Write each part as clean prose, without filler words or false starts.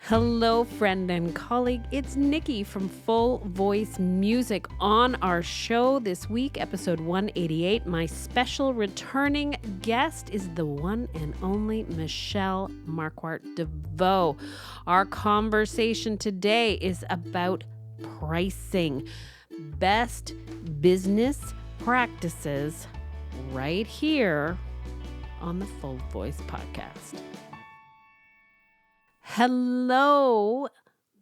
Hello, friend and colleague. It's Nikki from Full Voice Music. On our show this week, episode 188, my special returning guest is the one and only Michelle Markwart Deveaux. Our conversation today is about pricing, best business practices, right here on the Full Voice Podcast. Hello,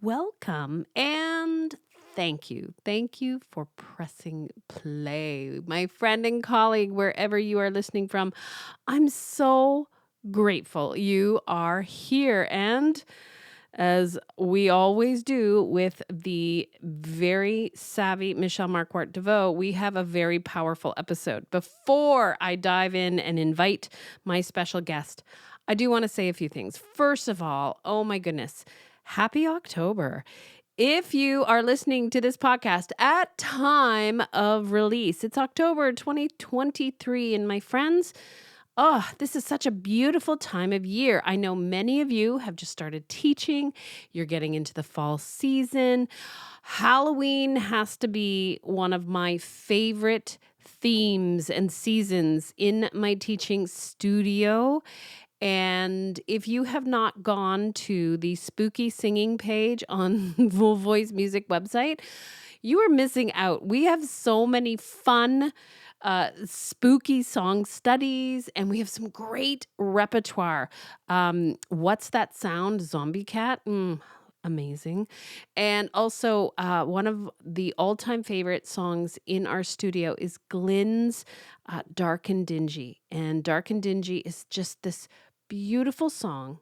welcome, and thank you. Thank you for pressing play. My friend and colleague, wherever you are listening from, I'm so grateful you are here. And as we always do with the very savvy Michelle Markwart Deveaux, we have a very powerful episode. Before I dive in and invite my special guest, I do want to say a few things. First of all, oh my goodness, happy October. If you are listening to this podcast at time of release, it's October 2023. And my friends, this is such a beautiful time of year. I know many of you have just started teaching. You're getting into the fall season. Halloween has to be one of my favorite themes and seasons in my teaching studio. And if you have not gone to the spooky singing page on Full Voice Music website, you are missing out. We have so many fun spooky song studies, and we have some great repertoire. What's That Sound? Zombie Cat? Amazing. And also, one of the all-time favorite songs in our studio is Glenn's Dark and Dingy. And Dark and Dingy is just this beautiful song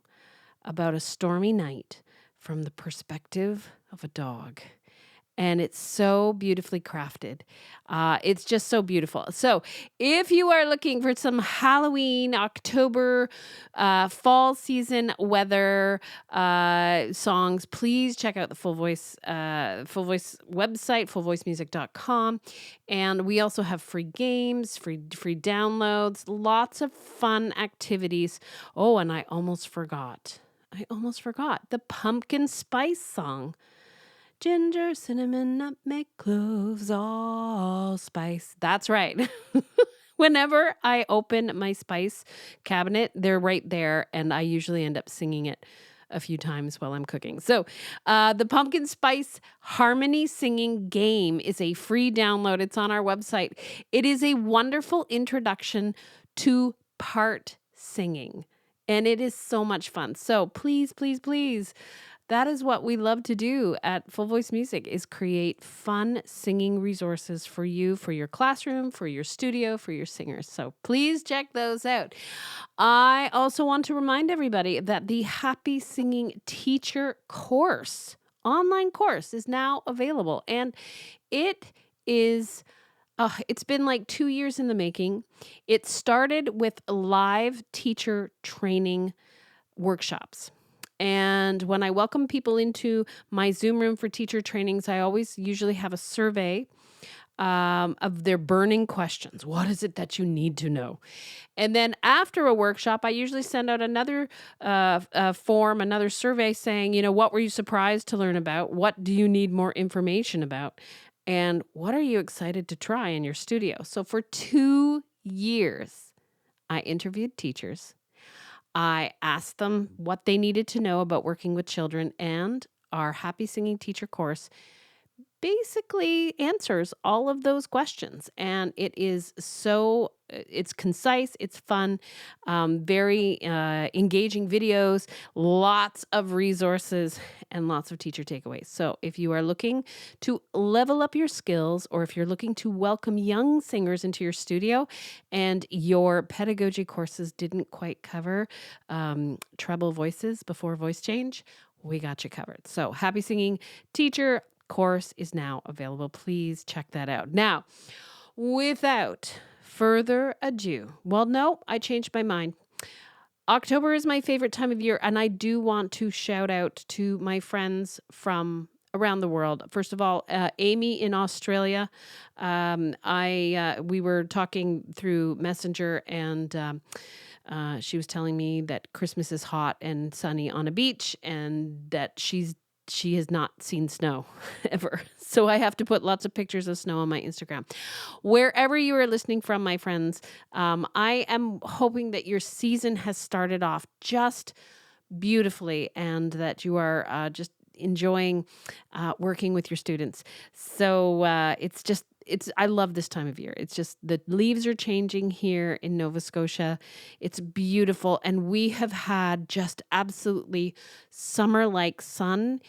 about a stormy night from the perspective of a dog. And it's so beautifully crafted. It's just so beautiful. So if you are looking for some Halloween, October, fall season weather songs, please check out the Full Voice website, fullvoicemusic.com. And we also have free games, free downloads, lots of fun activities. Oh, and I almost forgot the pumpkin spice song. Ginger, cinnamon, nutmeg, cloves, allspice. That's right. Whenever I open my spice cabinet, they're right there, and I usually end up singing it a few times while I'm cooking. So the Pumpkin Spice Harmony Singing Game is a free download. It's on our website. It is a wonderful introduction to part singing, and it is so much fun. So please, please, please, that is what we love to do at Full Voice Music, is create fun singing resources for you, for your classroom, for your studio, for your singers. So please check those out. I also want to remind everybody that the Happy Singing Teacher course, online course, is now available. And it is... it's been like 2 years in the making. It started with live teacher training workshops. And when I welcome people into my Zoom room for teacher trainings, I always usually have a survey of their burning questions. What is it that you need to know? And then after a workshop, I usually send out another form, another survey saying, what were you surprised to learn about? What do you need more information about? And what are you excited to try in your studio? So for 2 years, I interviewed teachers. I asked them what they needed to know about working with children, and our Happy Singing Teacher course basically answers all of those questions. And it is it's concise, it's fun, very engaging videos, lots of resources, and lots of teacher takeaways. So if you are looking to level up your skills, or if you're looking to welcome young singers into your studio and your pedagogy courses didn't quite cover treble voices before voice change, we got you covered. So Happy Singing Teacher course is now available. Please check that out. Now, without further ado, I changed my mind. October is my favorite time of year, and I do want to shout out to my friends from around the world. First of all, Amy in Australia. We were talking through Messenger, and She was telling me that Christmas is hot and sunny on a beach, and that she has not seen snow ever. So I have to put lots of pictures of snow on my Instagram. Wherever you are listening from, my friends, I am hoping that your season has started off just beautifully, and that you are just enjoying working with your students. So I love this time of year. It's just the leaves are changing here in Nova Scotia. It's beautiful. And we have had just absolutely summer-like sun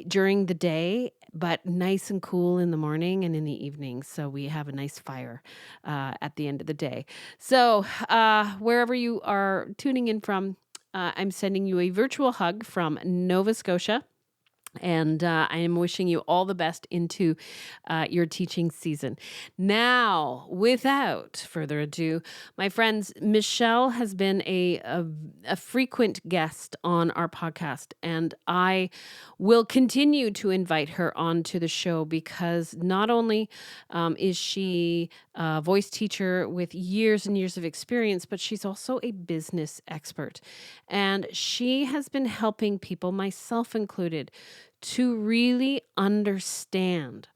during the day, but nice and cool in the morning and in the evening. So we have a nice fire at the end of the day. So wherever you are tuning in from, I'm sending you a virtual hug from Nova Scotia. And I am wishing you all the best into your teaching season. Now, without further ado, my friends, Michelle has been a frequent guest on our podcast, and I will continue to invite her onto the show because not only is she a voice teacher with years and years of experience, but she's also a business expert. And she has been helping people, myself included, to really understand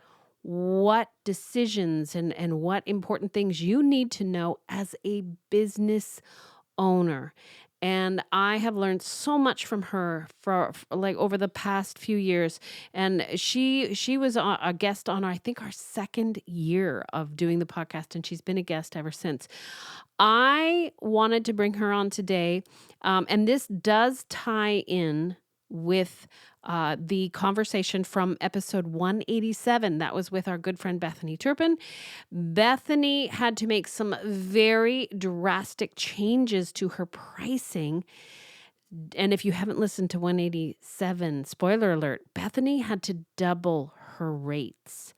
what decisions and what important things you need to know as a business owner. And I have learned so much from her for like over the past few years. And she was a guest on, I think, our second year of doing the podcast, and she's been a guest ever since. I wanted to bring her on today, and this does tie in with the conversation from episode 187. That was with our good friend Bethany Turpin. Bethany had to make some very drastic changes to her pricing. And if you haven't listened to 187, spoiler alert, Bethany had to double her rates.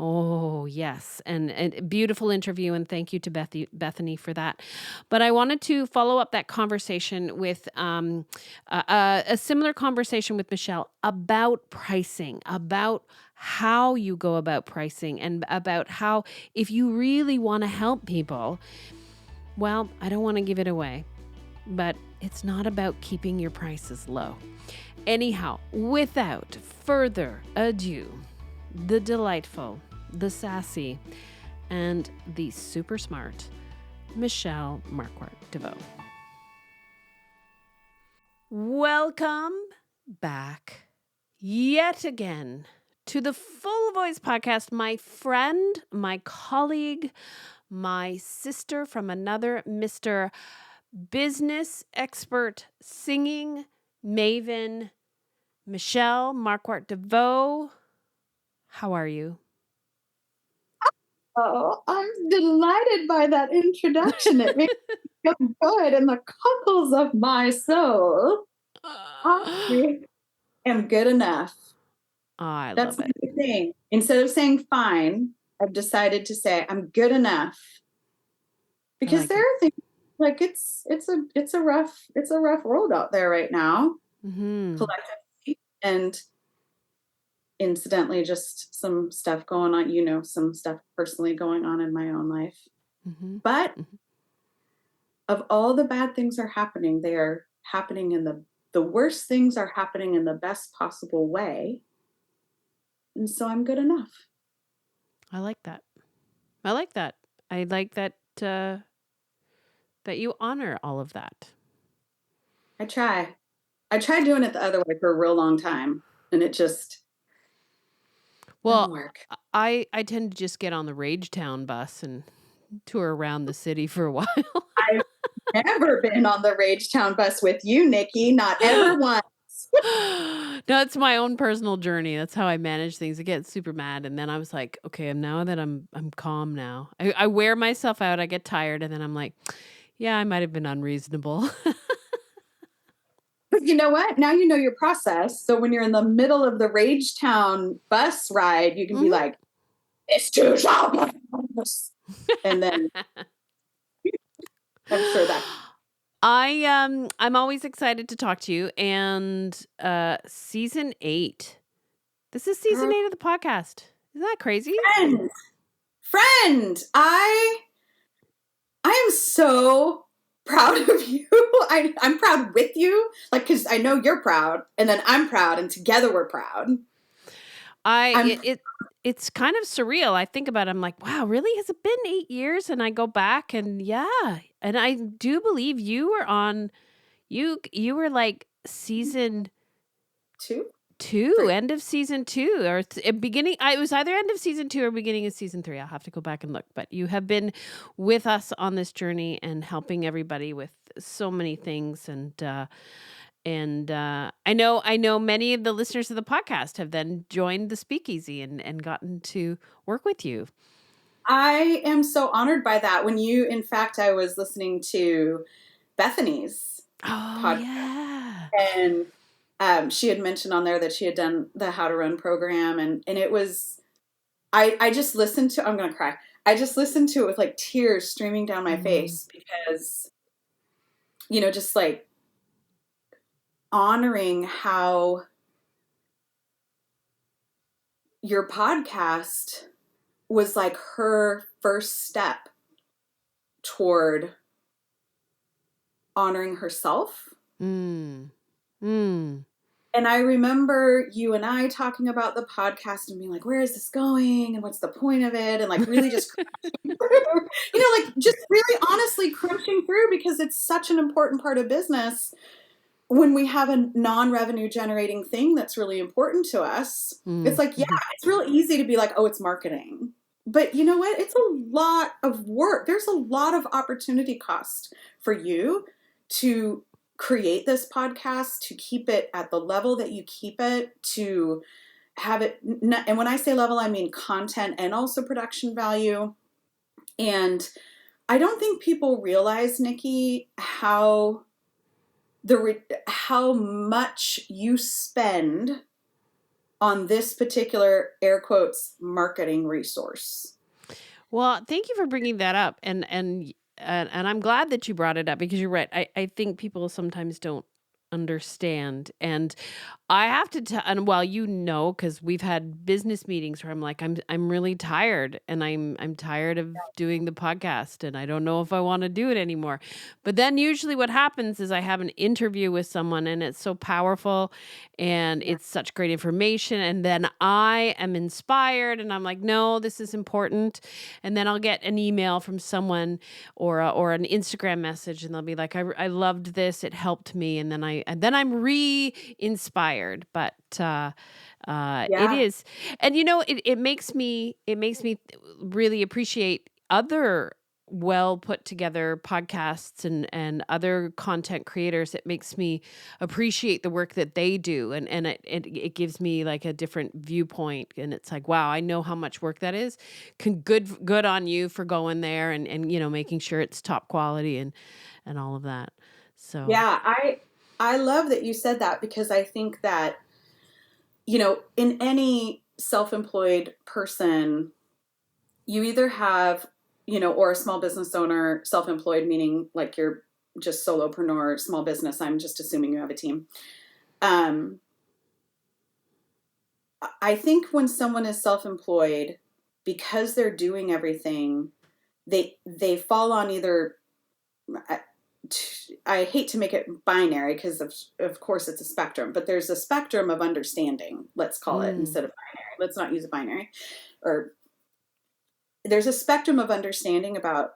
Oh, yes. And beautiful interview. And thank you to Bethany for that. But I wanted to follow up that conversation with a similar conversation with Michelle about pricing, about how you go about pricing, and about how if you really want to help people, well, I don't want to give it away, but it's not about keeping your prices low. Anyhow, without further ado, the delightful, the sassy, and the super smart Michelle Markwart Deveaux. Welcome back yet again to the Full Voice Podcast, my friend, my colleague, my sister from another Mr. Business expert, singing maven, Michelle Markwart Deveaux. How are you? Oh, I'm delighted by that introduction. It makes me feel good in the cockles of my soul. I am good enough. I That's love it. the thing. Instead of saying fine, I've decided to say I'm good enough. Because there are things like it's a rough world out there right now, collectively, and incidentally, just some stuff going on, some stuff personally going on in my own life. But of all the bad things are happening, they are happening in the worst things are happening in the best possible way. And so I'm good enough. I like that. I like that. I like that that you honor all of that. I tried doing it the other way for a real long time, and it just didn't work. I tend to just get on the Rage Town bus and tour around the city for a while. I've never been on the Rage Town bus with you, Nikki. Not ever once. No, it's my own personal journey. That's how I manage things. I get super mad, and then I was like, okay, now that I'm calm now. I wear myself out. I get tired, and then I'm like, yeah, I might have been unreasonable. But you know what? Now you know your process. So when you're in the middle of the Rage Town bus ride, you can be like, "It's too shall pass," and then I'm sure that. I'm always excited to talk to you, and season 8. This is season 8 of the podcast. Isn't that crazy? Friend, I am so proud of you. I'm proud with you, like, because I know you're proud, and then I'm proud, and together we're proud. It's kind of surreal. I think about it, I'm like, wow, really? Has it been 8 years? And I go back and yeah. And I do believe you were on you were like season two, 2, three. end of season 2 or beginning. It was either end of season 2 or beginning of season 3. I'll have to go back and look. But you have been with us on this journey and helping everybody with so many things. And I know many of the listeners of the podcast have then joined the Speakeasy and gotten to work with you. I am so honored by that. In fact, I was listening to Bethany's podcast, Yeah. and she had mentioned on there that she had done the How to Run program, and it was, I just listened to, I'm going to cry. I just listened to it with like tears streaming down my face because, just like honoring how your podcast was like her first step toward honoring herself. Mm. And I remember you and I talking about the podcast and being like, where is this going? And what's the point of it? And like really just like just really honestly crunching through, because it's such an important part of business when we have a non-revenue generating thing that's really important to us. It's like, yeah, it's real easy to be like, oh, it's marketing. But you know what? It's a lot of work. There's a lot of opportunity cost for you to create this podcast, to keep it at the level that you keep it, to have it. And when I say level, I mean content and also production value. And I don't think people realize, Nikki, how much you spend on this particular air quotes marketing resource. Well, thank you for bringing that up, and I'm glad that you brought it up, because you're right. I think people sometimes don't understand, and I have to tell, and well, because we've had business meetings where I'm like, I'm really tired, and I'm tired of doing the podcast, and I don't know if I want to do it anymore. But then usually what happens is I have an interview with someone, and it's so powerful, and it's such great information, and then I am inspired, and I'm like, no, this is important. And then I'll get an email from someone or an Instagram message, and they'll be like, I loved this, it helped me, and then I'm re-inspired. But it is, and it makes me really appreciate other well put together podcasts and other content creators. It makes me appreciate the work that they do, and it gives me like a different viewpoint, and it's like, wow, I know how much work that is. Good on you for going there and making sure it's top quality and all of that. So yeah, I love that you said that, because I think that in any self-employed person, you either have or a small business owner, self-employed meaning like you're just solopreneur, small business, I'm just assuming you have a team. I think when someone is self-employed, because they're doing everything, they fall on either, I hate to make it binary, because of course it's a spectrum, but there's a spectrum of understanding, let's call it, instead of binary. Let's not use a binary. Or there's a spectrum of understanding about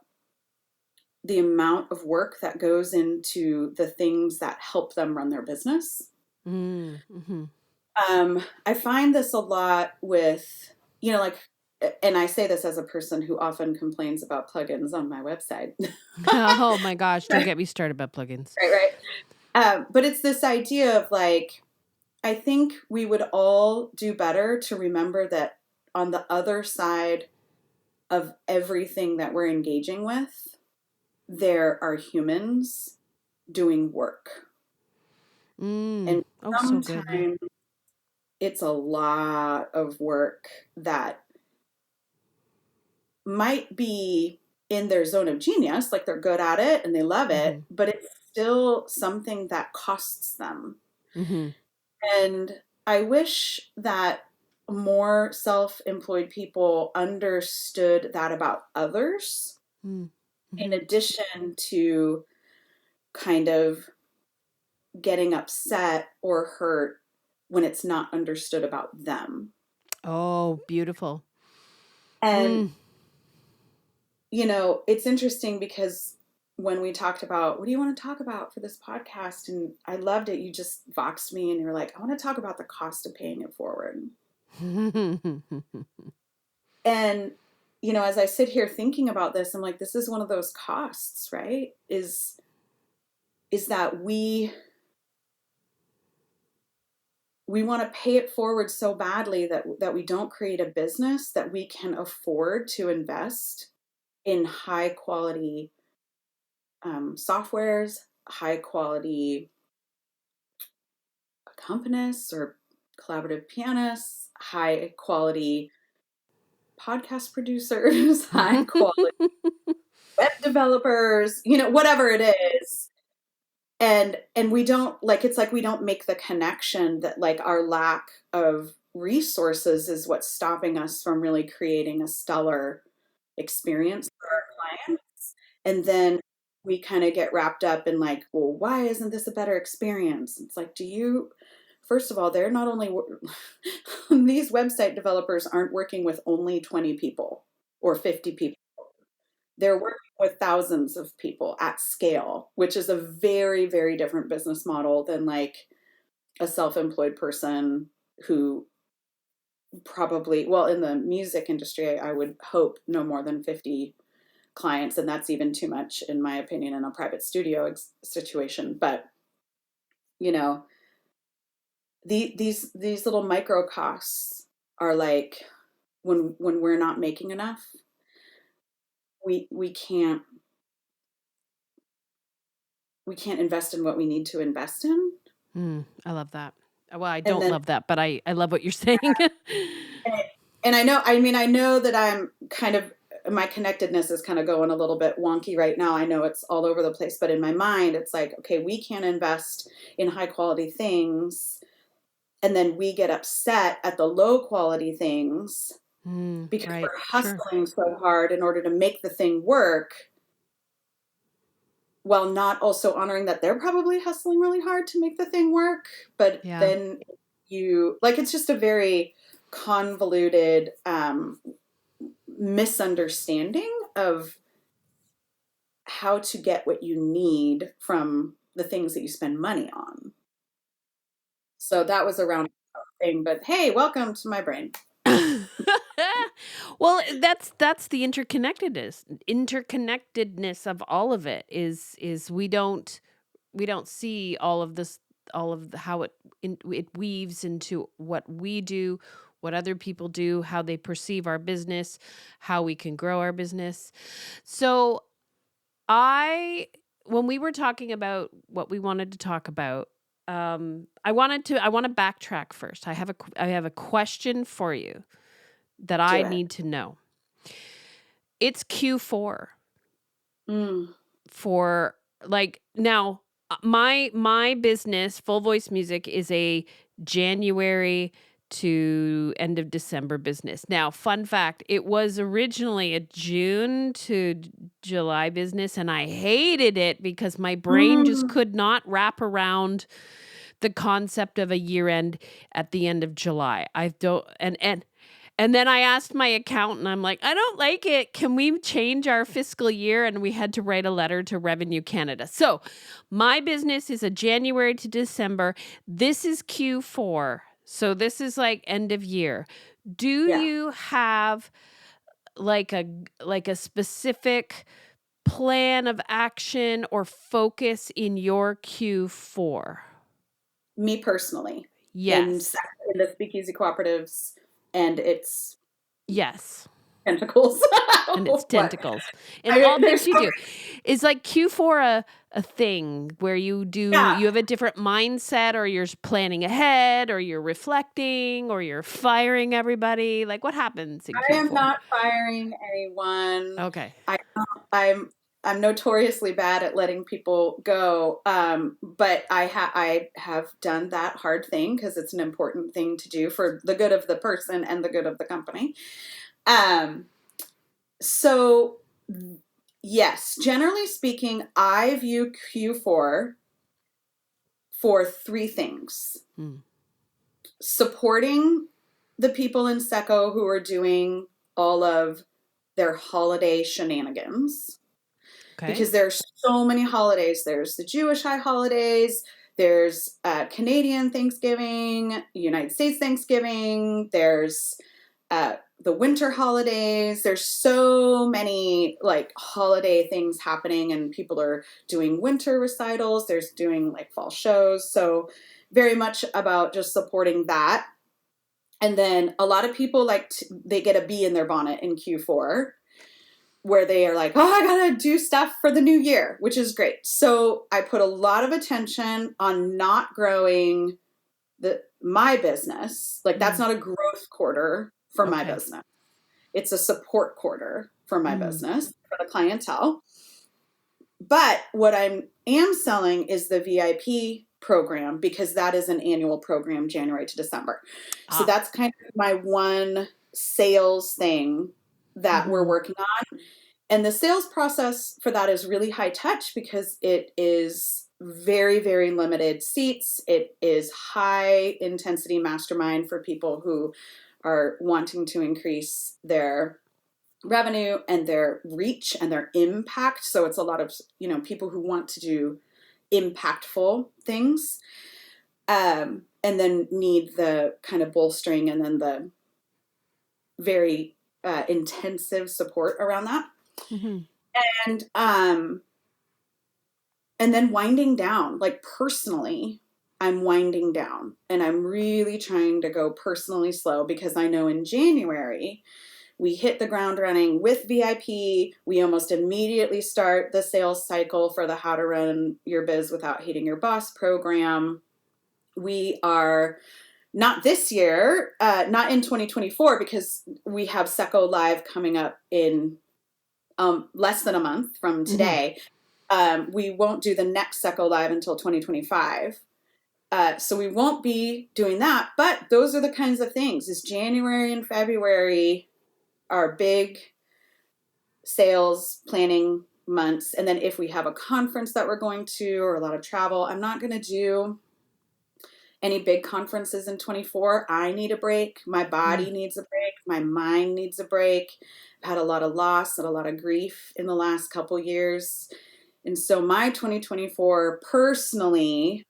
the amount of work that goes into the things that help them run their business. I find this a lot with, and I say this as a person who often complains about plugins on my website. Oh my gosh, don't get me started about plugins. Right. But it's this idea of like, I think we would all do better to remember that on the other side of everything that we're engaging with, there are humans doing work. And sometimes it's a lot of work that might be in their zone of genius, like they're good at it and they love it, but it's still something that costs them. And I wish that more self-employed people understood that about others, in addition to kind of getting upset or hurt when it's not understood about them. Oh, beautiful. And, Mm. it's interesting because when we talked about, what do you want to talk about for this podcast? And I loved it. You just voxed me and you were like, I want to talk about the cost of paying it forward. And, as I sit here thinking about this, I'm like, this is one of those costs, right? Is that we want to pay it forward so badly that we don't create a business that we can afford to invest in high quality softwares, high quality accompanists or collaborative pianists, high quality podcast producers, high quality web developers, whatever it is. And we don't, like, it's like we don't make the connection that, like, our lack of resources is what's stopping us from really creating a stellar experience for our clients. And then we kind of get wrapped up in, like, well, why isn't this a better experience? It's like, first of all, they're not only these website developers aren't working with only 20 people or 50 people. They're working with thousands of people at scale, which is a very, very different business model than, like, a self-employed person who probably, well, in the music industry, I would hope no more than 50 clients. And that's even too much, in my opinion, in a private studio situation. But, these little micro costs are like, when we're not making enough, we can't invest in what we need to invest in. I love that. Well, I And don't then, love that, but I love what you're saying. and I know that I'm kind of, my connectedness is kind of going a little bit wonky right now. I know it's all over the place, but in my mind, it's like, okay, we can't invest in high quality things. And then we get upset at the low quality things because Right. we're Sure. hustling so hard in order to make the thing work, while not also honoring that they're probably hustling really hard to make the thing work. But Yeah. then it's just a very convoluted misunderstanding of how to get what you need from the things that you spend money on. So that was a round thing, but hey, welcome to my brain. Well, that's the interconnectedness of all of it is we don't see all of this, all of how it weaves into what we do, what other people do, how they perceive our business, how we can grow our business. So I when we were talking about what we wanted to talk about, I want to backtrack first. I have a question for you that Do I it. need to know. It's Q4 Mm. for, like, now, my business, Full Voice Music, is a January to end of December business. Now, fun fact, it was originally a June to July business, and I hated it because my brain just Mm. could not wrap around the concept of a year end at the end of July. I don't and then I asked my accountant, I'm like, I don't like it. Can we change our fiscal year? And we had to write a letter to Revenue Canada. So my business is a January to December. This is Q4. So this is like end of year. Do Yeah, you have like a specific plan of action or focus in your Q4? me personally, in Yes. in the speakeasy cooperatives and its Yes. tentacles. And its What? tentacles and all There's things you do. Is like Q4 a thing where yeah. you have a different mindset, or you're planning ahead, or you're reflecting, or you're firing everybody? Like, what happens in I am Q4? not firing anyone. Okay. I I'm I'm notoriously bad at letting people go. But I have done that hard thing because it's an important thing to do for the good of the person and the good of the company. Um, so Yes, generally speaking, I view Q4 for three things. Supporting the people in Seco who are doing all of their holiday shenanigans. Okay. Because there's so many holidays. There's the Jewish high holidays. There's Canadian Thanksgiving, United States Thanksgiving. There's the winter holidays. There's so many like holiday things happening, and people are doing winter recitals. There's doing like fall shows. So very much about just supporting that. And then a lot of people they get a bee in their bonnet in Q4 where they are like, oh, I gotta do stuff for the new year, which is great. So I put a lot of attention on not growing my business. Like that's not a growth quarter for my business. It's a support quarter for my business, for the clientele. But what I am selling is the VIP program because that is an annual program, January to December. So that's kind of my one sales thing that we're working on. And the sales process for that is really high touch because it is very, very limited seats. It is high intensity mastermind for people who are wanting to increase their revenue and their reach and their impact. So it's a lot of, people who want to do impactful things, and then need the kind of bolstering and then the very intensive support around that. And then winding down, like personally, I'm winding down and I'm really trying to go personally slow because I know in January we hit the ground running with VIP. We almost immediately start the sales cycle for the How to Run Your Biz Without Hating Your Boss program. We are not this year, not in 2024, because we have Seco Live coming up in less than a month from today. We won't do the next Seco Live until 2025. So we won't be doing that, but those are the kinds of things. Is January and February are big sales planning months. And then if we have a conference that we're going to or a lot of travel, I'm not going to do any big conferences in 24. I need a break. My body needs a break. My mind needs a break. I've had a lot of loss and a lot of grief in the last couple years. And so my 2024 personally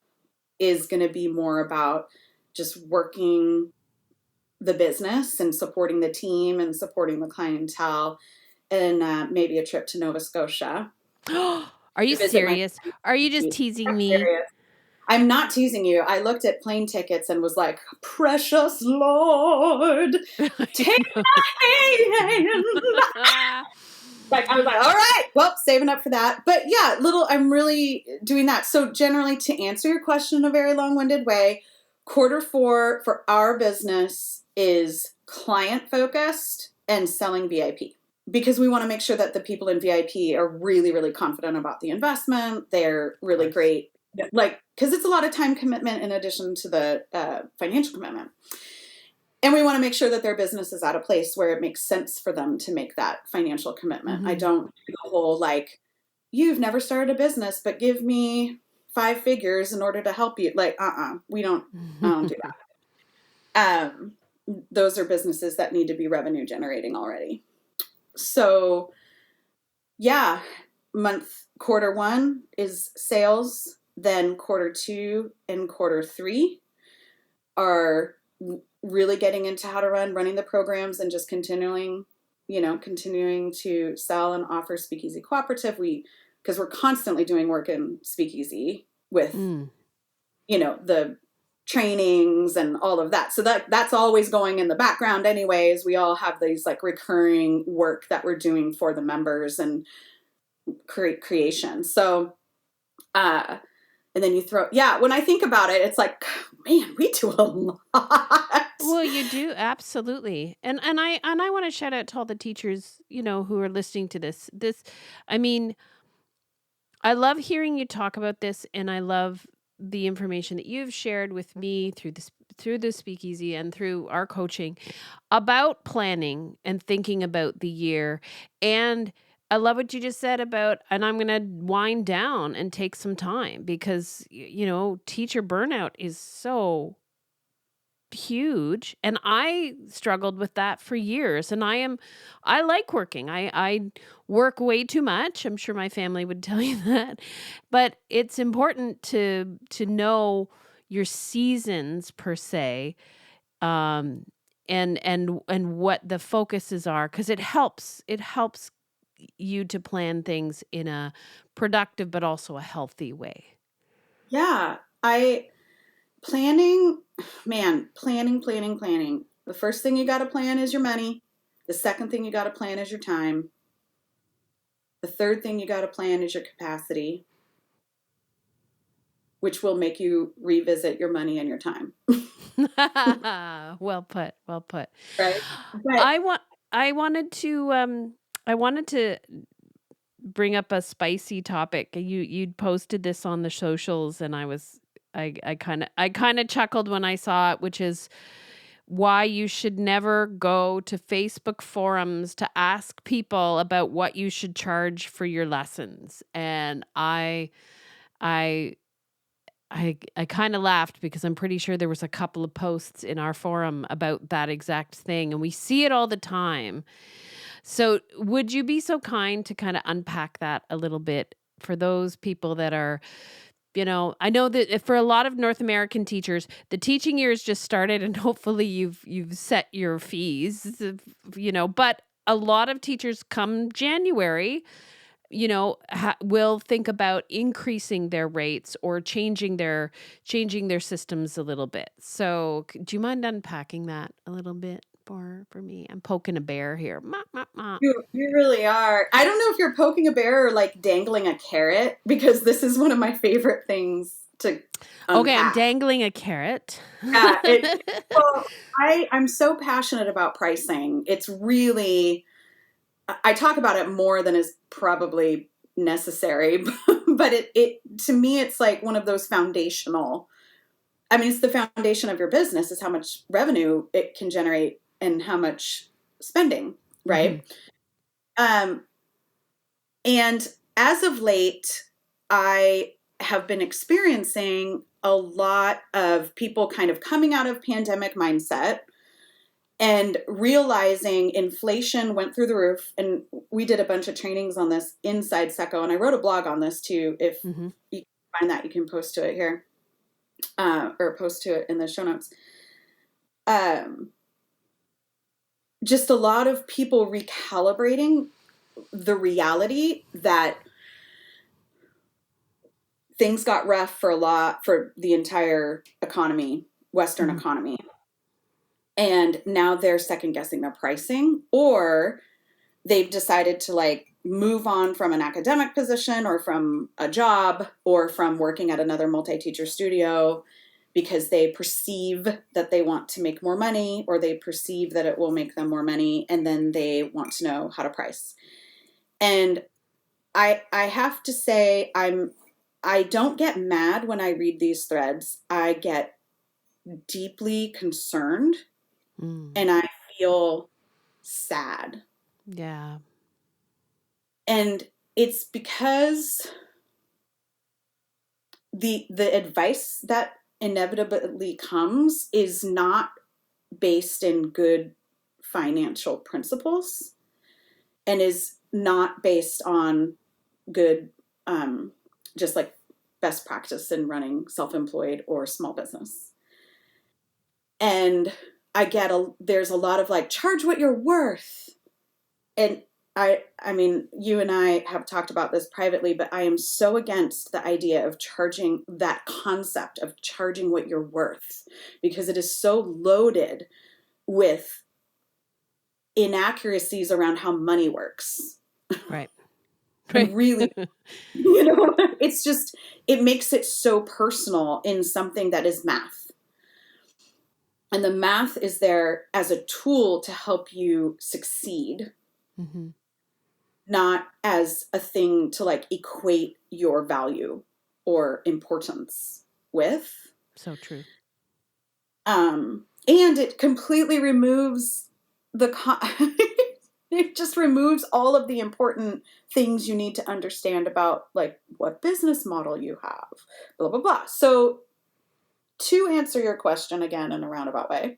is going to be more about just working the business and supporting the team and supporting the clientele, and maybe a trip to Nova Scotia. Are you serious? Are you just teasing me? Serious. I'm not teasing you. I looked at plane tickets and was like, precious Lord, take my hand. Like, I was like, all right, well, saving up for that. But yeah, I'm really doing that. So generally, to answer your question in a very long-winded way, Q4 for our business is client-focused and selling VIP. Because we want to make sure that the people in VIP are really, really confident about the investment. They're really great. Because it's a lot of time commitment in addition to the financial commitment. And we want to make sure that their business is at a place where it makes sense for them to make that financial commitment. I don't do the whole you've never started a business, but give me 5 figures in order to help you. I don't do that. Those are businesses that need to be revenue generating already. So yeah, Q1 is sales, then Q2 and Q3 are really getting into how to running the programs and just continuing to sell and offer Speakeasy Cooperative. Because we're constantly doing work in Speakeasy with, the trainings and all of that. So that's always going in the background anyways. We all have these recurring work that we're doing for the members and creation. So, and then when I think about it, it's like, man, we do a lot. Well, you do, absolutely. And I want to shout out to all the teachers, who are listening to this. I mean, I love hearing you talk about this, and I love the information that you've shared with me through the Speakeasy and through our coaching about planning and thinking about the year and I love what you just said about, and I'm going to wind down and take some time because, teacher burnout is so huge, and I struggled with that for years. And I like working. I work way too much. I'm sure my family would tell you that. But it's important to know your seasons per se, um and what the focuses are, because it helps you to plan things in a productive but also a healthy way. Yeah. I planning, man, planning. The first thing you got to plan is your money. The second thing you got to plan is your time. The third thing you got to plan is your capacity, which will make you revisit your money and your time. Well put, well put. Right. But I want I wanted to bring up a spicy topic. You'd posted this on the socials, and I kind of chuckled when I saw it, which is why you should never go to Facebook forums to ask people about what you should charge for your lessons. And I I kind of laughed because I'm pretty sure there was a couple of posts in our forum about that exact thing, and we see it all the time. So, would you be so kind to kind of unpack that a little bit for those people that are, I know that for a lot of North American teachers, the teaching year has just started, and hopefully you've set your fees, but a lot of teachers come January, will think about increasing their rates or changing their systems a little bit. So, do you mind unpacking that a little bit for me? I'm poking a bear here. Ma, ma, ma. you really are. I don't know if you're poking a bear or like dangling a carrot, because this is one of my favorite things to Okay, I'm unpack. dangling a carrot. Yeah, well, I'm so passionate about pricing. It's really, I talk about it more than is probably necessary, but it to me it's like one of those foundational. I mean, it's the foundation of your business is how much revenue it can generate and how much spending, Hmm. right? Um, and as of late, I have been experiencing a lot of people kind of coming out of pandemic mindset and realizing inflation went through the roof. And we did a bunch of trainings on this inside Seco, and I wrote a blog on this too. If Hmm. you can find that, you can post to it here, or post to it in the show notes. Um, just a lot of people recalibrating the reality that things got rough for the entire economy, Western Hmm. economy. And now they're second guessing their pricing, or they've decided to like move on from an academic position or from a job or from working at another multi-teacher studio because they perceive that they want to make more money, or they perceive that it will make them more money, and then they want to know how to price. And I have to say I don't get mad when I read these threads. I get deeply concerned Mm. and I feel sad. Yeah. And it's because the advice that inevitably comes is not based in good financial principles and is not based on good just like best practice in running self-employed or small business. And there's a lot of like, charge what you're worth. And I mean, you and I have talked about this privately, but I am so against the idea of charging, that concept of charging what you're worth, because it is so loaded with inaccuracies around how money works. Right. And Right. really, it's just, it makes it so personal in something that is math. And the math is there as a tool to help you succeed, Hmm. not as a thing to like equate your value or importance with. So true. And it completely removes the It just removes all of the important things you need to understand about like what business model you have, blah, blah, blah. So to answer your question again in a roundabout way,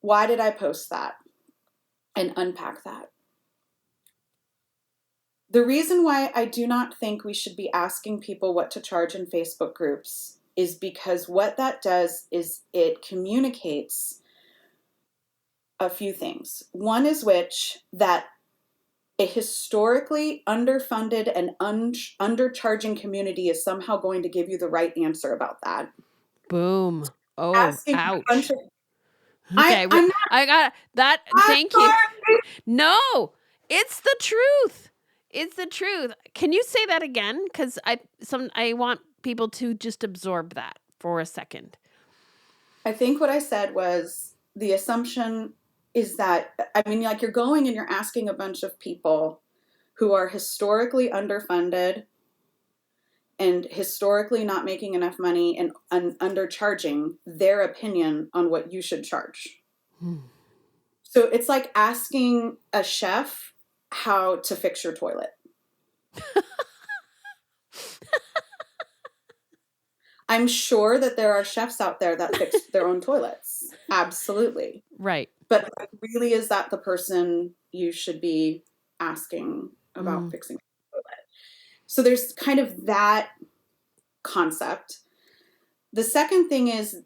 why did I post that and unpack that? The reason why I do not think we should be asking people what to charge in Facebook groups is because what that does is it communicates a few things. One is that a historically underfunded and undercharging community is somehow going to give you the right answer about that. Boom. Oh, Asking a bunch ouch. of Okay, I'm I got that. not Thank you. sorry. No, it's the truth. It's the truth. Can you say that again? Because I want people to just absorb that for a second. I think what I said was the assumption is that, I mean, like you're going and you're asking a bunch of people who are historically underfunded and historically not making enough money and undercharging their opinion on what you should charge. So it's like asking a chef how to fix your toilet. I'm sure that there are chefs out there that fix their own toilets. Absolutely. Right. But really, is that the person you should be asking about fixing the toilet? So there's kind of that concept. The second thing is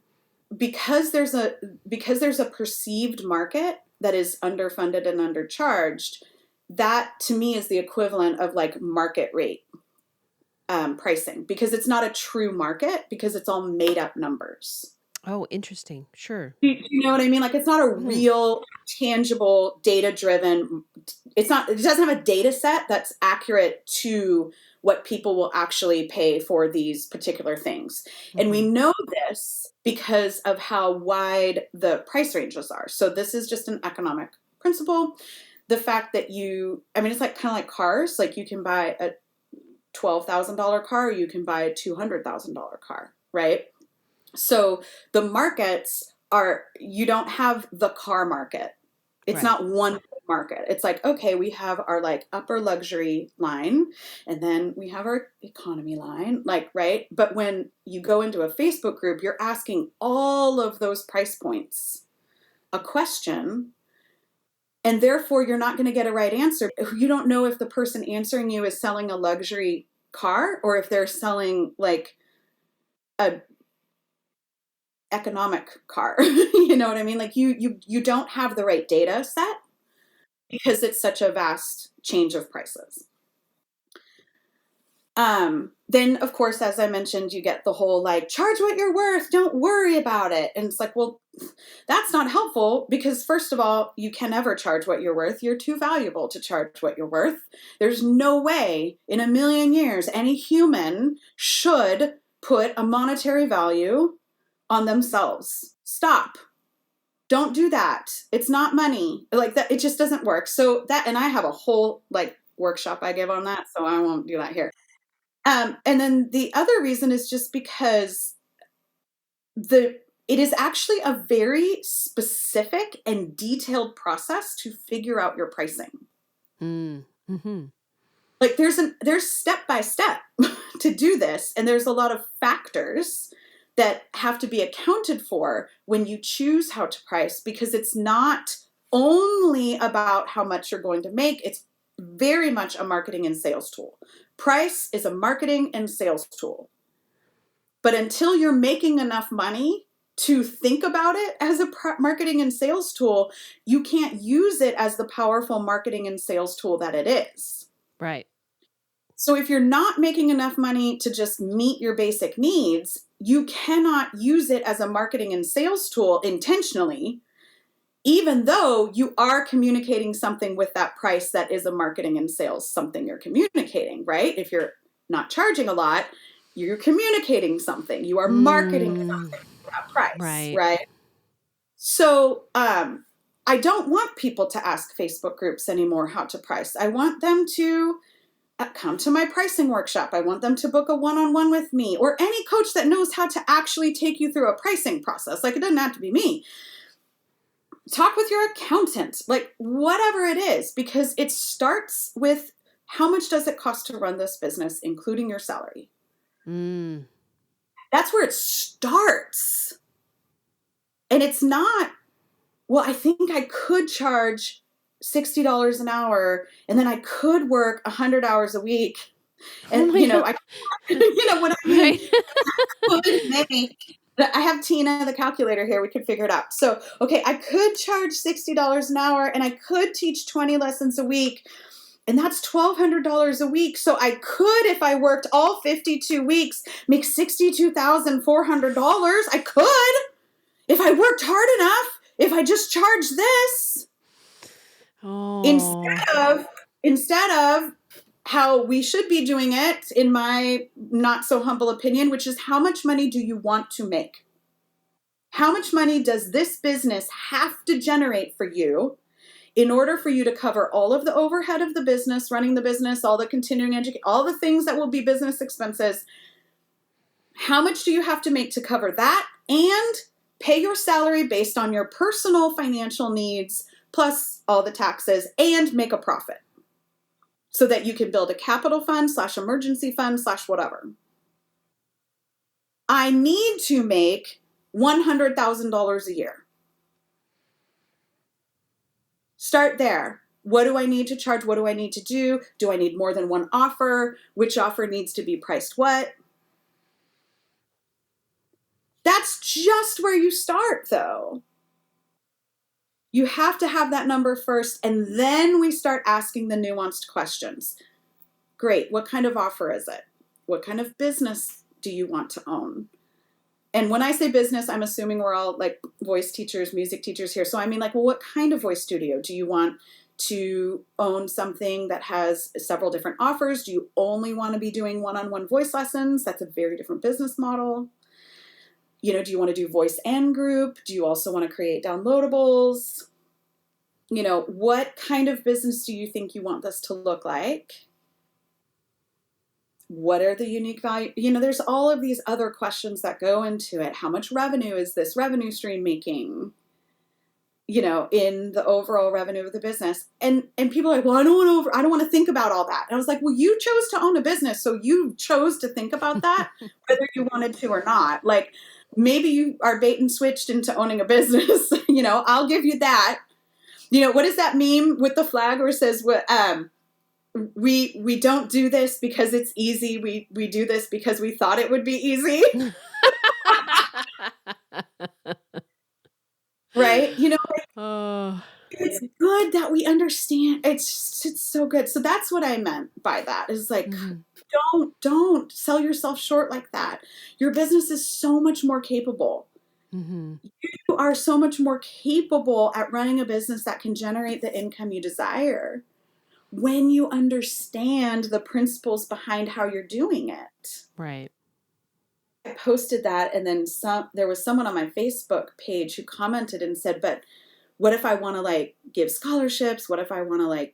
because there's a perceived market that is underfunded and undercharged, that to me is the equivalent of like market rate pricing, because it's not a true market because it's all made up numbers. Oh, interesting. Sure. You know what I mean? Like it's not a real, tangible, data-driven. It doesn't have a data set that's accurate to what people will actually pay for these particular things. And we know this because of how wide the price ranges are. So this is just an economic principle. The fact that it's like kind of like cars. Like you can buy a $12,000 car, you can buy a $200,000 car, right? So the markets you don't have the car market. It's not one market. It's like, okay, we have our like upper luxury line and then we have our economy line, like, right? But when you go into a Facebook group, you're asking all of those price points a question, and therefore you're not going to get a right answer. You don't know if the person answering you is selling a luxury car or if they're selling like a economic car. You know what I mean? Like you don't have the right data set because it's such a vast change of prices. Then of course, as I mentioned, you get the whole like charge what you're worth, don't worry about it. And it's like, well, that's not helpful because first of all, you can never charge what you're worth. You're too valuable to charge what you're worth. There's no way in a million years any human should put a monetary value on themselves. Stop. Don't do that. It's not money. Like that, it just doesn't work. So that, and I have a whole like workshop I give on that, so I won't do that here. And then the other reason is just because it is actually a very specific and detailed process to figure out your pricing. Like there's step by step to do this, and there's a lot of factors that have to be accounted for when you choose how to price, because it's not only about how much you're going to make. It's very much a marketing and sales tool. Price is a marketing and sales tool. But until you're making enough money to think about it as a marketing and sales tool, you can't use it as the powerful marketing and sales tool that it is. Right. So if you're not making enough money to just meet your basic needs, you cannot use it as a marketing and sales tool intentionally, even though you are communicating something with that price that is a marketing and sales something you're communicating, right? If you're not charging a lot, you're communicating something. You are marketing something for that price, right? So I don't want people to ask Facebook groups anymore how to price. I want them to come to my pricing workshop. I want them to book a one-on-one with me or any coach that knows how to actually take you through a pricing process. Like it doesn't have to be me. talk with your accountant, like whatever it is, because it starts with how much does it cost to run this business, including your salary? That's where it starts. And it's not, well, I think I could charge $60 an hour and then I could work 100 hours a week. And, I, what I mean? Right. Could make, I have Tina, the calculator here. We could figure it out. So, okay, I could charge $60 an hour and I could teach 20 lessons a week. And that's $1,200 a week. So I could, if I worked all 52 weeks, make $62,400. I could, if I worked hard enough, if I just charged this. Oh. Instead of how we should be doing it, in my not so humble opinion, which is how much money do you want to make? How much money does this business have to generate for you in order for you to cover all of the overhead of the business, running the business, all the continuing education, all the things that will be business expenses? How much do you have to make to cover that and pay your salary based on your personal financial needs, plus all the taxes, and make a profit so that you can build a capital fund / emergency fund / whatever? I need to make $100,000 a year. Start there. What do I need to charge? What do I need to do? Do I need more than one offer? Which offer needs to be priced what? That's just where you start, though. You have to have that number first, and then we start asking the nuanced questions. Great. What kind of offer is it? What kind of business do you want to own? And when I say business, I'm assuming we're all like voice teachers, music teachers here. So I mean, like, well, what kind of voice studio? Do you want to own something that has several different offers? Do you only want to be doing one-on-one voice lessons? That's a very different business model. Do you want to do voice and group? Do you also want to create downloadables? What kind of business do you think you want this to look like? What are the unique value? There's all of these other questions that go into it. How much revenue is this revenue stream making, in the overall revenue of the business? And people are like, well, I don't want to think about all that. And I was like, well, you chose to own a business. So you chose to think about that, whether you wanted to or not. Like, maybe you are bait and switched into owning a business. I'll give you that. What is that meme with the flag where it says, we don't do this because it's easy. We do this because we thought it would be easy. Right? It's good that we understand. It's so good. So that's what I meant by that, is like, don't sell yourself short like that. Your business is so much more capable. You are so much more capable at running a business that can generate the income you desire when you understand the principles behind how you're doing it. Right. I posted that, and then there was someone on my Facebook page who commented and said, but what if I want to give scholarships? What if I want to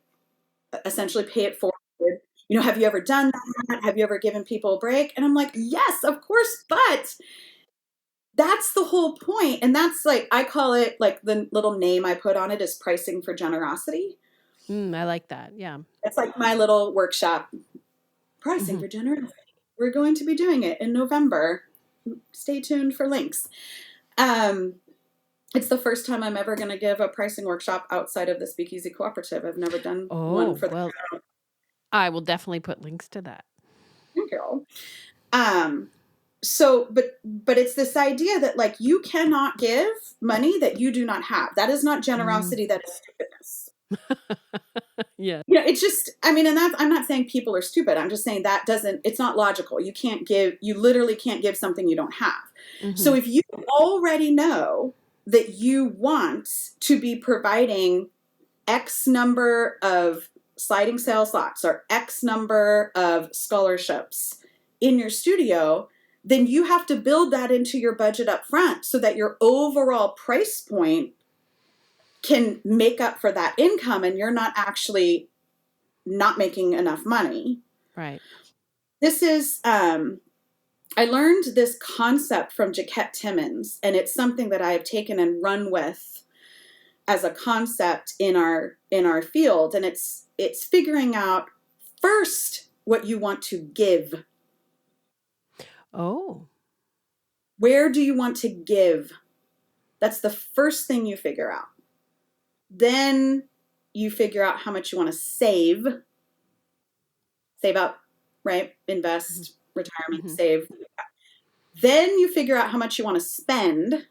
essentially pay it forward? Have you ever done that? Have you ever given people a break? And I'm like, yes, of course. But that's the whole point. And that's I call it, the little name I put on it is pricing for generosity. I like that. Yeah. It's like my little workshop, pricing for generosity. We're going to be doing it in November. Stay tuned for links. It's the first time I'm ever going to give a pricing workshop outside of the Speakeasy Cooperative. I've never done one for that. I will definitely put links to that. Thank you. So, but it's this idea that you cannot give money that you do not have. That is not generosity. That is stupidness. Yeah. It's just, and I'm not saying people are stupid. I'm just saying it's not logical. You literally can't give something you don't have. So if you already know that you want to be providing X number of sliding sales slots or X number of scholarships in your studio, then you have to build that into your budget up front so that your overall price point can make up for that income and you're not actually not making enough money. Right. This is, I learned this concept from Jaquette Timmons, and it's something that I have taken and run with as a concept in our field, and it's figuring out first what you want to give. Oh. Where do you want to give? That's the first thing you figure out. Then you figure out how much you want to save up, right? Invest, retirement, Mm-hmm. save. Then you figure out how much you want to spend,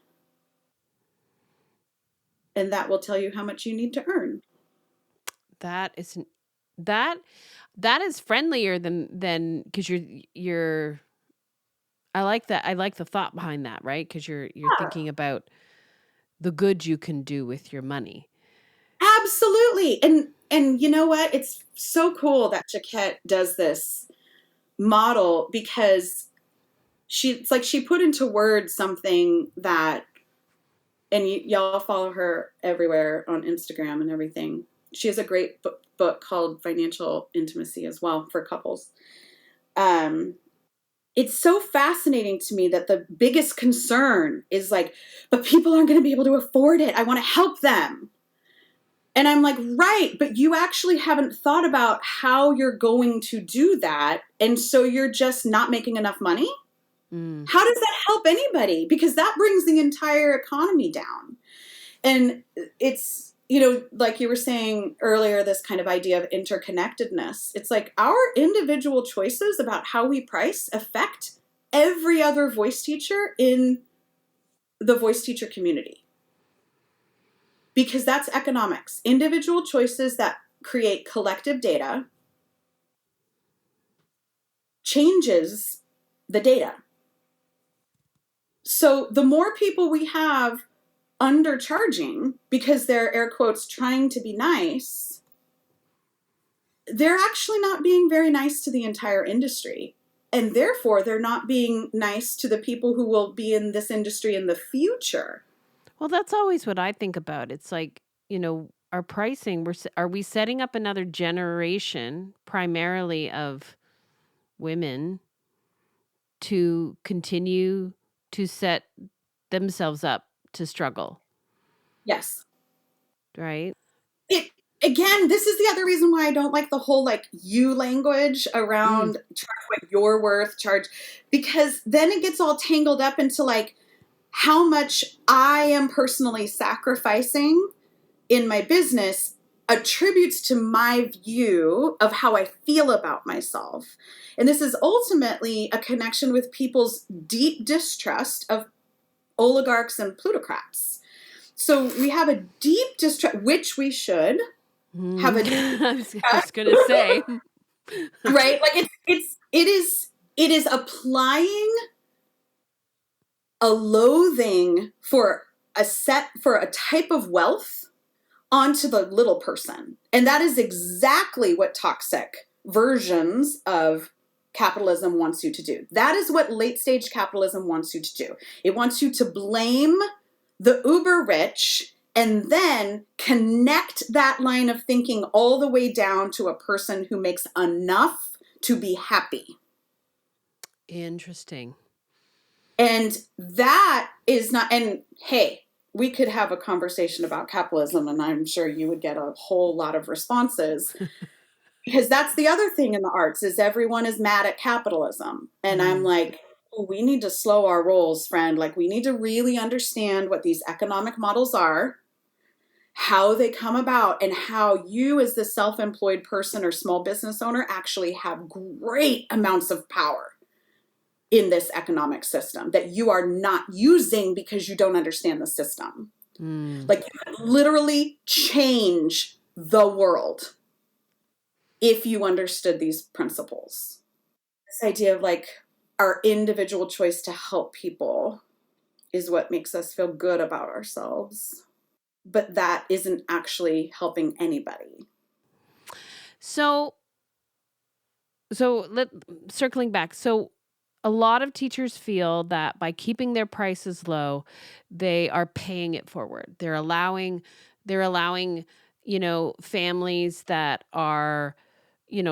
and that will tell you how much you need to earn. That is that that is friendlier than because you're I like that. I like the thought behind that, right? Because you're Yeah, thinking about the good you can do with your money. absolutely. And you know what? It's so cool that Jaquette does this model, because it's like she put into words something that, and y'all follow her everywhere on Instagram and everything. She has a great book called Financial Intimacy as well for couples. Um, it's so fascinating to me that the biggest concern is like, but people aren't going to be able to afford it. I want to help them. And I'm like, right, but you actually haven't thought about how you're going to do that. And so you're just not making enough money. Mm. How does that help anybody? Because that brings the entire economy down. And it's, like you were saying earlier, this kind of idea of interconnectedness. It's like our individual choices about how we price affect every other voice teacher in the voice teacher community. Because that's economics. Individual choices that create collective data changes the data. So the more people we have undercharging because they're, air quotes, trying to be nice, they're actually not being very nice to the entire industry. And therefore, they're not being nice to the people who will be in this industry in the future. Well, that's always what I think about. It's like, our pricing, are we setting up another generation primarily of women to continue to set themselves up to struggle, Yes. right? It Again, this is the other reason why I don't like the whole like you language Mm. around charge what you're worth, charge, because then it gets all tangled up into like how much I am personally sacrificing in my business attributes to my view of how I feel about myself. And this is ultimately a connection with people's deep distrust of oligarchs and plutocrats. So we have a deep distrust, which we should have a deep I was distrust, just gonna say. right? Like it is applying a loathing for a type of wealth onto the little person. And that is exactly what toxic versions of capitalism wants you to do. That is what late stage capitalism wants you to do. It wants you to blame the uber rich and then connect that line of thinking all the way down to a person who makes enough to be happy. Interesting. And that is not, and hey, we could have a conversation about capitalism, and I'm sure you would get a whole lot of responses, because that's the other thing in the arts is everyone is mad at capitalism. And I'm Mm. like, oh, we need to slow our rolls, friend. Like, we need to really understand what these economic models are, how they come about, and how you as the self-employed person or small business owner actually have great amounts of power in this economic system that you are not using because you don't understand the system. Mm. Like, you could literally change the world if you understood these principles. This idea of like our individual choice to help people is what makes us feel good about ourselves. But that isn't actually helping anybody. So let circling back. So a lot of teachers feel that by keeping their prices low, they are paying it forward. They're allowing, families that are,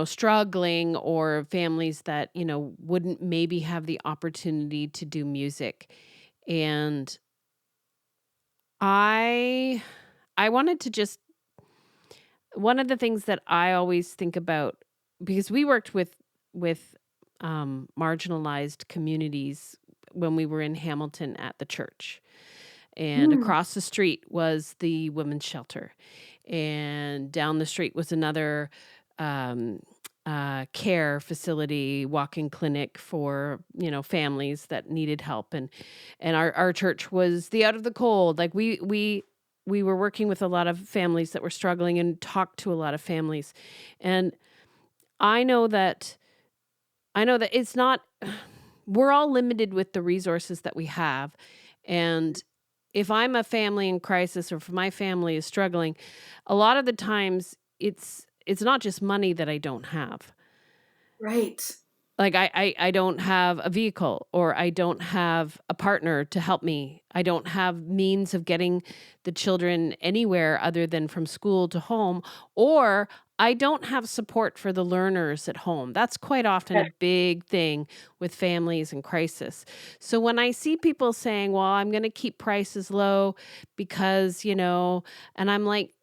struggling, or families that, wouldn't maybe have the opportunity to do music. And I I wanted to just one of the things that I always think about, because we worked with marginalized communities when we were in Hamilton at the church, and Mm, across the street was the women's shelter, and down the street was another um, care facility, walk-in clinic for families that needed help, and our church was the out of the cold. Like we were working with a lot of families that were struggling and talked to a lot of families, and I know that I know that it's not. We're all limited with the resources that we have, and if I'm a family in crisis or if my family is struggling, a lot of the times it's not just money that I don't have. right. Like I don't have a vehicle, or I don't have a partner to help me. I don't have means of getting the children anywhere other than from school to home, or I don't have support for the learners at home. That's quite often a big thing with families in crisis. So when I see people saying, "Well, I'm going to keep prices low because, and I'm like,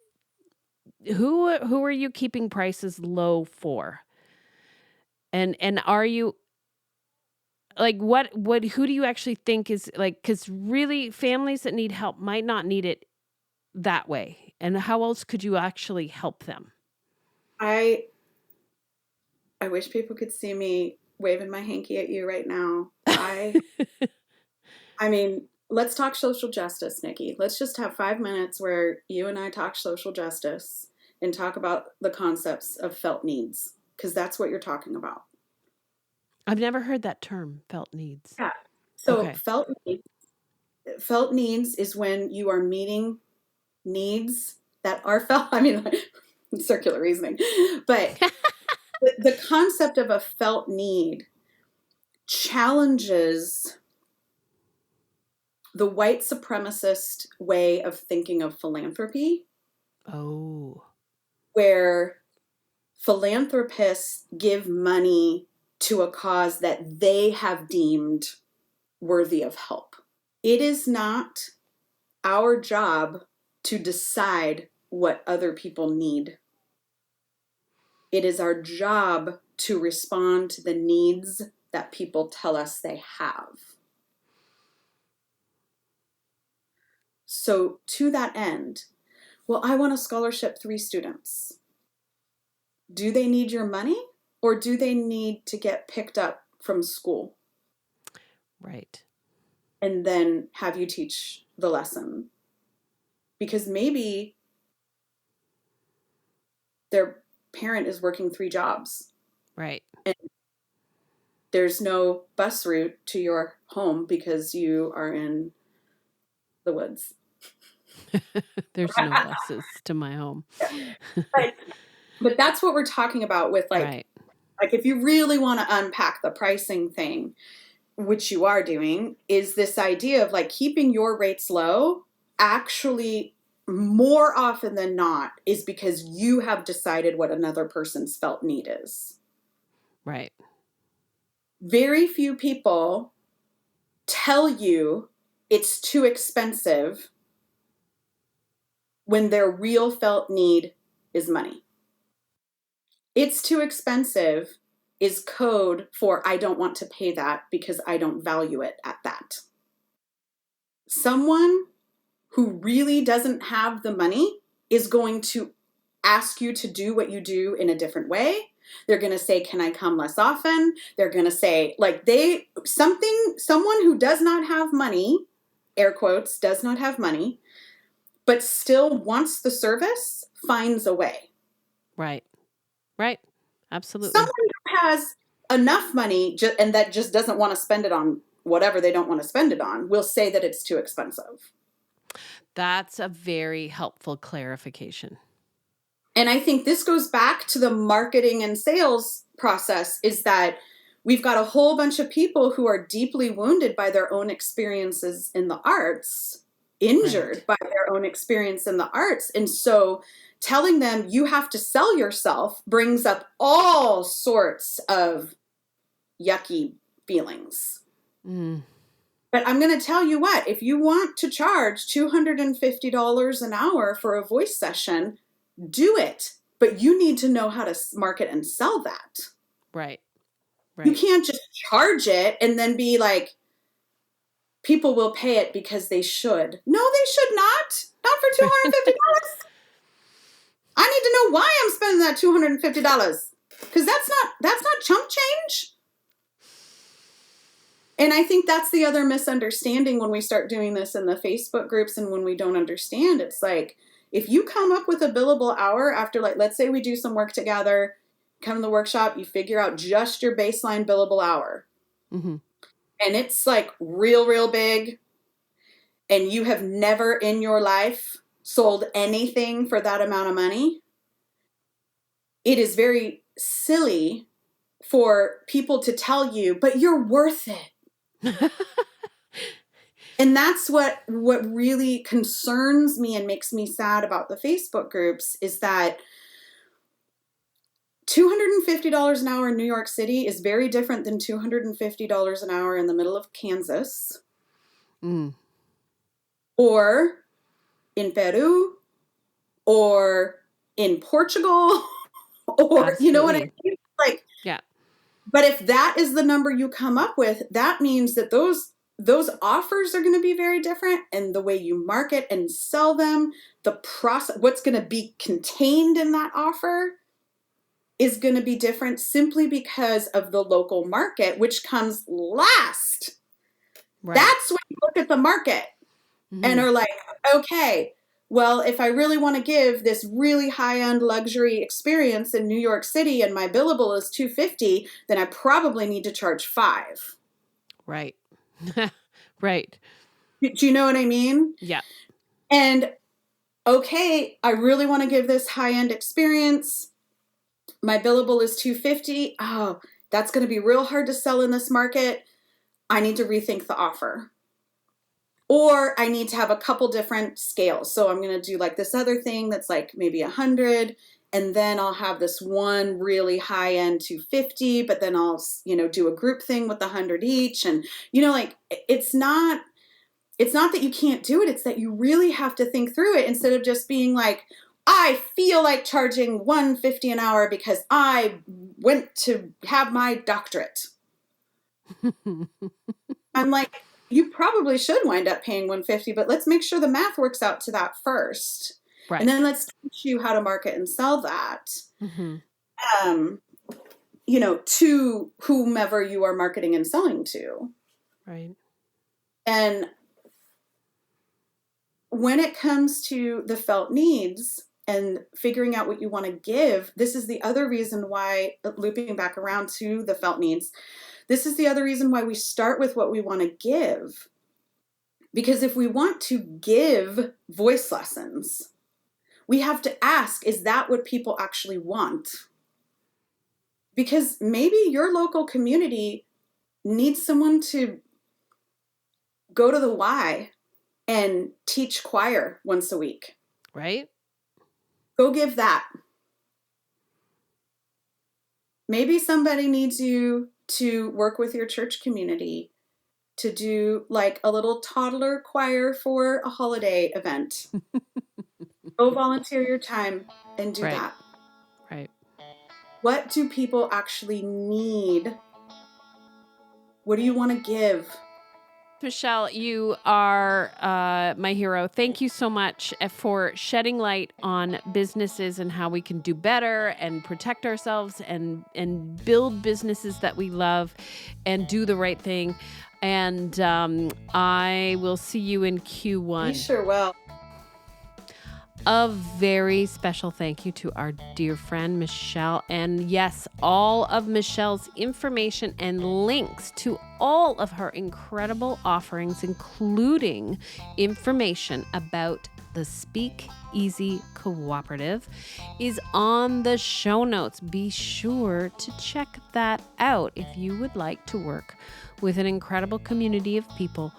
who are you keeping prices low for? And are you like, what who do you actually think is like, cuz really families that need help might not need it that way. And how else could you actually help them? I I wish people could see me waving my hanky at you right now. I mean, let's talk social justice, Nikki. Let's just have 5 minutes where you and I talk social justice and talk about the concepts of felt needs, because that's what you're talking about. I've never heard that term, felt needs. Yeah. So Okay. felt needs is when you are meeting needs that are felt. I mean, circular reasoning, but the concept of a felt need challenges the white supremacist way of thinking of philanthropy, Oh, where philanthropists give money to a cause that they have deemed worthy of help. It is not our job to decide what other people need. It is our job to respond to the needs that people tell us they have. So, to that end, well, I want to scholarship 3 students. Do they need your money, or do they need to get picked up from school right. and then have you teach the lesson? Because maybe their parent is working 3 jobs Right. and there's no bus route to your home because you are in the woods. There's no buses to my home. but, but that's what we're talking about with Right. like if you really want to unpack the pricing thing, which you are doing, is this idea of like keeping your rates low actually more often than not is because you have decided what another person's felt need is. Right. Very few people tell you it's too expensive when their real felt need is money. It's too expensive is code for I don't want to pay that because I don't value it at that. Someone who really doesn't have the money is going to ask you to do what you do in a different way. They're going to say, can I come less often? They're going to say, like, someone who does not have money, air quotes, does not have money, but still wants the service, finds a way. Right. Right. Absolutely. Someone who has enough money and that just doesn't want to spend it on whatever they don't want to spend it on will say that it's too expensive. That's a very helpful clarification. And I think this goes back to the marketing and sales process, is that we've got a whole bunch of people who are deeply wounded by their own experiences in the arts, injured Right. by their own experience in the arts. And so telling them you have to sell yourself brings up all sorts of yucky feelings. Mm. But I'm going to tell you what, if you want to charge $250 an hour for a voice session, do it. But you need to know how to market and sell that. Right. You can't just charge it and then be like, people will pay it because they should. No, they should not. Not for $250. I need to know why I'm spending that $250. Because that's not chump change. And I think that's the other misunderstanding when we start doing this in the Facebook groups and when we don't understand. It's like, if you come up with a billable hour after, like, let's say we do some work together, come to the workshop, you figure out just your baseline billable hour. Mm-hmm. And it's like real big. And you have never in your life sold anything for that amount of money. It is very silly for people to tell you, but you're worth it. And that's what really concerns me and makes me sad about the Facebook groups is that $250 an hour in New York City is very different than $250 an hour in the middle of Kansas. Or in Peru, or in Portugal, or Absolutely. You know what I mean? Like, yeah. But if that is the number you come up with, that means that those offers are going to be very different, and the way you market and sell them, the process, what's going to be contained in that offer is going to be different simply because of the local market, which comes last. Right. That's when you look at the market and are like, okay, well, if I really want to give this really high-end luxury experience in New York City and my billable is $250, then I probably need to charge $5. Right. Right. Do you know what I mean? Yeah. And okay, I really want to give this high-end experience. My billable is $250. Oh, that's going to be real hard to sell in this market. I need to rethink the offer. Or I need to have a couple different scales. So I'm going to do like this other thing that's like maybe 100, and then I'll have this one really high end 250, but then I'll, do a group thing with 100 each. And, like it's not that you can't do it. It's that you really have to think through it instead of just being like, I feel like charging $150 an hour because I went to have my doctorate. I'm like, you probably should wind up paying $150, but let's make sure the math works out to that first. Right. And then let's teach you how to market and sell that, to whomever you are marketing and selling to. Right. And when it comes to the felt needs and figuring out what you want to give, this is the other reason why, looping back around to the felt needs, this is the other reason why we start with what we want to give. Because if we want to give voice lessons, we have to ask, is that what people actually want? Because maybe your local community needs someone to go to the Y and teach choir once a week. Right. Go give that. Maybe somebody needs you to work with your church community to do like a little toddler choir for a holiday event. Go volunteer your time and do that. Right. What do people actually need? What do you want to give? Michelle, you are my hero. Thank you so much for shedding light on businesses and how we can do better and protect ourselves and build businesses that we love and do the right thing. And I will see you in Q1. You sure will. A very special thank you to our dear friend, Michelle. And yes, all of Michelle's information and links to all of her incredible offerings, including information about the Speak Easy Cooperative, is on the show notes. Be sure to check that out if you would like to work with an incredible community of people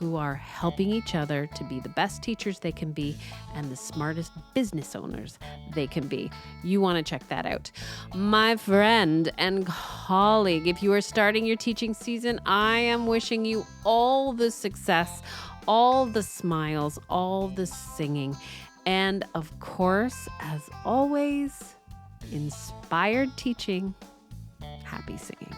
who are helping each other to be the best teachers they can be and the smartest business owners they can be. You want to check that out. My friend and colleague, if you are starting your teaching season, I am wishing you all the success, all the smiles, all the singing, and of course, as always, inspired teaching. Happy singing.